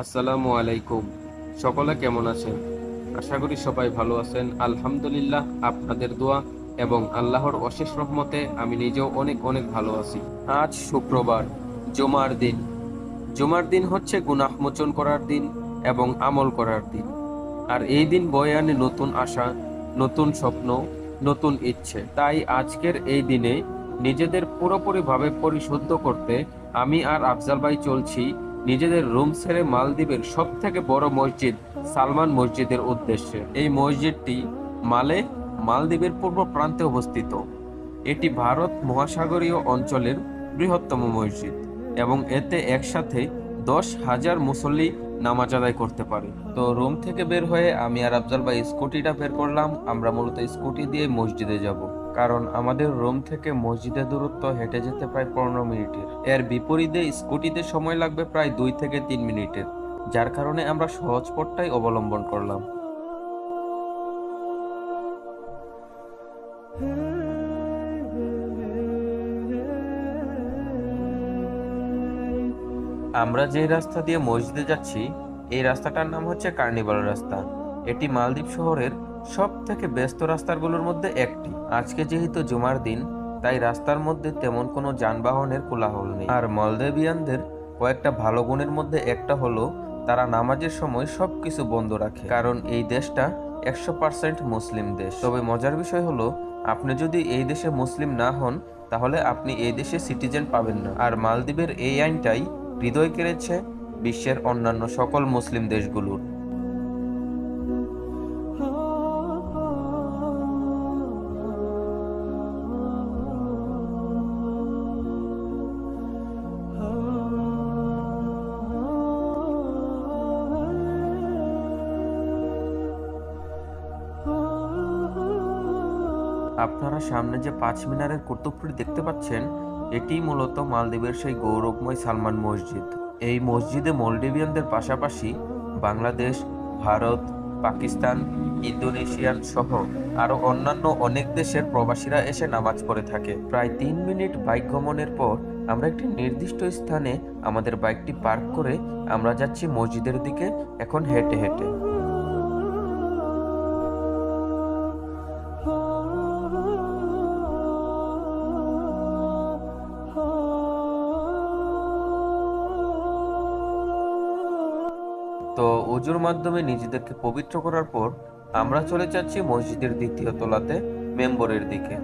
আসসালামু আলাইকুম। সকলে কেমন আছেন? আশা করি সবাই ভালো আছেন। আলহামদুলিল্লাহ, আপনাদের দোয়া এবং আল্লাহর অশেষ রহমতে আমি নিজেও অনেক অনেক ভালো আছি। আজ শুক্রবার, জুমার দিন। জুমার দিন হচ্ছে গুনাহ মোচন করার দিন এবং আমল করার দিন। আর এই দিন বয়ে আনে নতুন আশা, নতুন স্বপ্ন, নতুন ইচ্ছে। তাই আজকের এই দিনে নিজেদের পুরোপুরিভাবে পরিশুদ্ধ করতে আমি আর আফজাল ভাই চলছি নিজেদের রুম ছেড়ে মালদ্বীপের সব থেকে বড় মসজিদ সালমান মসজিদের উদ্দেশ্যে। এই মসজিদটি মালে মালদ্বীপের পূর্ব প্রান্তে অবস্থিত। এটি ভারত মহাসাগরীয় অঞ্চলের বৃহত্তম মসজিদ এবং এতে একসাথে 10,000 মুসল্লি নামাজ আদায় করতে পারে। তো রুম থেকে বের হয়ে আমি আর আফজাল ভাই স্কুটিটা বের করলাম। আমরা মূলত স্কুটি দিয়ে মসজিদে যাব, কারণ আমাদের রুম থেকে মসজিদের দূরত্ব হেঁটে যেতে প্রায় 15 মিনিটের। এর বিপরীতে স্কুটিতে সময় লাগবে প্রায় 2 থেকে 3 মিনিটের, যার কারণে আমরা সহজ পথটাই অবলম্বন করলাম। আমরা যে রাস্তা দিয়ে মসজিদে যাচ্ছি, এই রাস্তাটার নাম হচ্ছে কার্নিভাল রাস্তা। এটি মালদ্বীপ শহরের সব থেকে ব্যস্ত রাস্তাগুলোর মধ্যে একটি। আজকে যেহেতু জুমার দিন, তাই রাস্তার মধ্যে তেমন কোনো যানবাহনের কোলাহল নেই। আর মলদেবিয়ানদের কয়েকটা ভালো গুণের মধ্যে একটা হলো তারা নামাজের সময় সবকিছু বন্ধ রাখে, কারণ এই দেশটা 100% মুসলিম দেশ। তবে মজার বিষয় হলো, আপনি যদি এই দেশে মুসলিম না হন, তাহলে আপনি এই দেশে সিটিজেন পাবেন না। আর মালদ্বীপের এই আইনটাই হৃদয় কেড়েছে বিশ্বের অন্যান্য সকল মুসলিম দেশগুলোর। আপনারা সামনে যে 5 মিনারের কুতুবটি দেখতে পাচ্ছেন, এটি মূলত মালদ্বীপের সেই গৌরবময় সালমান মসজিদ। এই মসজিদে মলডোভিয়ানদের পাশাপাশি বাংলাদেশ, ভারত, পাকিস্তান, ইন্দোনেশিয়ান সহ আরো অন্যান্য অনেক দেশের প্রবাসীরা এসে নামাজ পড়ে থাকে। প্রায় 3 মিনিট বাইক ভ্রমণের পর আমরা একটি নির্দিষ্ট স্থানে আমাদের বাইকটি পার্ক করে আমরা যাচ্ছি মসজিদের দিকে, এখন হেঁটে হেঁটে। তো অজুর মাধ্যমে নিজেদেরকে পবিত্র করার পর আমরা চলে যাচ্ছি মসজিদের দ্বিতীয় তলাতে মেম্বরের দিকে।